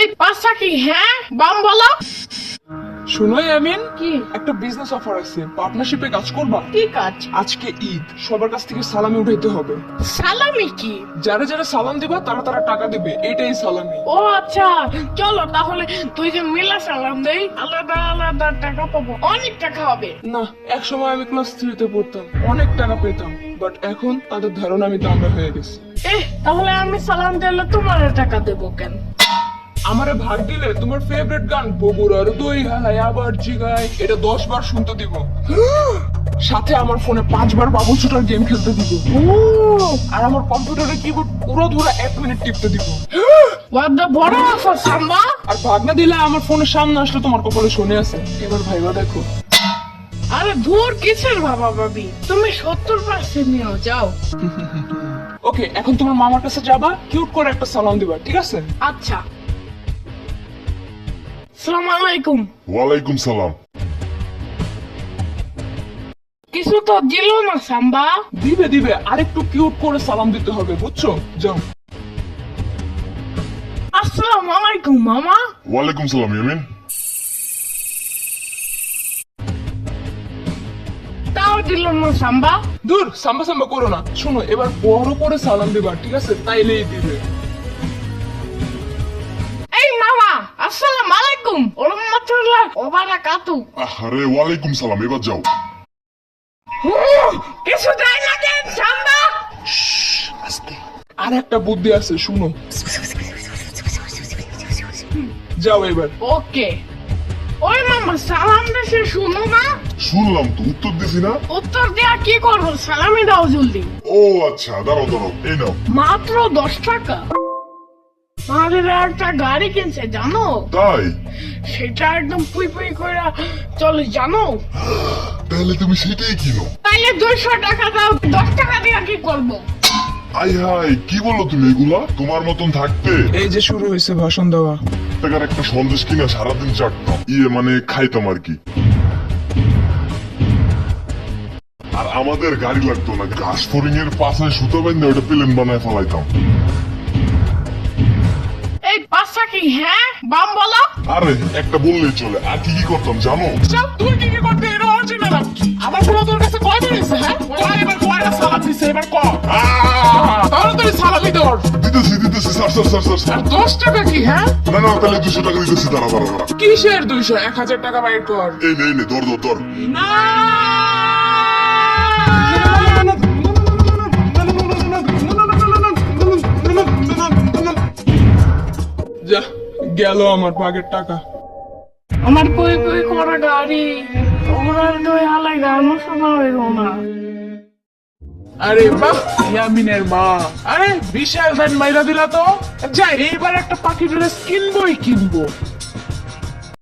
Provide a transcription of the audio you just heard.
এই পাঁচটা কি? হ্যাঁ বাম বলো। শুনো আমিন, কি? একটা বিজনেস অফার আছে, পার্টনারশিপে কাজ করবা? কি কাজ? আজকে ঈদ, সবার কাছ থেকে সালামি উঠাইতে হবে। সালামি কি? যারা যারা সালাম দিবা তারা তারা টাকা দিবে, এটাই সালামি। ও আচ্ছা, চলো তাহলে দুইজন মিলে সালাম দেই, আলাদা আলাদা টাকা পাবো, অনেক টাকা হবে। না, এক সময় আমি ক্লাস 3-তে পড়তাম, অনেক টাকা পেতাম, বাট এখন তাদের ধারণা আমি দামড়া হয়ে গেছি। তাহলে আমি সালাম দিলে তোমার টাকা দেবো কেন? আমারে ভাগ দিলে তোমার ফেভারিট গান বগুড়ার দই হালাই আবার জিগায় এটা 10 বার শুনতে দিব, সাথে আমার ফোনে 5 বার বাবুল শুটার গেম খেলতে দিব, আর আমার কম্পিউটারে কিবোর্ড পুরো ধরে 1 মিনিট টিপতে দিব। বড় অফার সাম্বা। আর ভাগ না দিলে আমার ফোনের সামনে আসলে তোমার কপালে শুনে আছে, এবার ভাইবা দেখো। আরে ধুর, কিসের বাবা ভাবি, তুমি 70% নিয়ে যাও। ওকে, এখন তোমার মামার কাছে যাবা, কিউট করে একটা সালাম দিবা, ঠিক আছে? আচ্ছা। আসসালামু আলাইকুম। ওয়ালাইকুম সালাম। কিছু তো দিল না সাম্বা। দিবে দিবে, আরেকটু কিউট করে সালাম দিতে হবে, বুঝছো? যাও। আসসালামু আলাইকুম মামা। ওয়ালাইকুম সালাম ইয়ামিন। তাও দিল না সাম্বা। দূর, সাম্বা সাম্বা করো না। শোনো, এবার বড় করে সালাম দিবা, ঠিক আছে? তাইলেই দিবে। এই মামা, আসসালামু আলাইকুম ওয়া রাহমাতুল্লাহি ওয়া বারাকাতুহু। আরে ওয়ালাইকুম সালাম, এবার যাও। কিছু দেয় না কেন সাম্বা? আর একটা বুদ্ধি আছে, শুনো। যাও এবার। ওকে। ওই মামা, সালাম দেশে শুনো না? শুনলাম তো, উত্তর দিছি না? উত্তর দেয়া কি করবো? সালামি দাও জলদি। ও আচ্ছা, দাঁড়াও দাঁড়াও, এই নাও। মাত্র 10 টাকা। আমাদের একটা গাড়ি কিনছে জানো? তাই? সেটা একদম পুই পুই করে চলে জানো? তাহলে তুমি সেটাই কিনো। তাইলে 200 টাকা দাও, 10 টাকা দিয়ে কি করবো? আই হাই, কি বলো তুমি এগুলা? তোমার মতন থাকতে এই যে শুরু হয়েছে ভাষণ দেওয়া। টাকার একটা সন্দেশ কিনা সারাদিন চাটতাম, মানে খাইতাম আর কি। আর আমাদের গাড়ি লাগতো না, ঘাস ফরিং এর পাশে সুতো বেঁধে ওটা প্লেন বানায় ফেলাইতাম। এই পাঁচটা কি? হ্যাঁ বাম বলো। আরে একটা বললেই চলে, আর কি কি করতাম জানো? সব তুই কি কি করতে, এটা অরিজিনাল কি? আমার পুরো তোর কাছে কয় বেরিয়েছে? হ্যাঁ, এবার কয়টা সালাম দিছে, এবার কর। তাহলে তুই সালামি দর। দিতেছি দিতেছি, sir sir sir sir sir. 10 টাকা কি? হ্যাঁ, না না, তাহলে 200 টাকা দিতেছি, দাঁড়া দাঁড়া দাঁড়া। কিসের 200? 1000 টাকা বাইর কর। এই নে এই নে, ধর ধর ধর। না, যা গেল আমার ভাগের টাকা। আমার পুই পুই করা গাড়ি, ওরা দুই হালাই গানও শোনা হইল না। আরে বাহ, ইয়ামিনের মা, আরে বিশাল ভ্যান মাইরা দিলা তো। যাই, এইবার একটা পাখি ড্রেস কিনবোই কিনবো।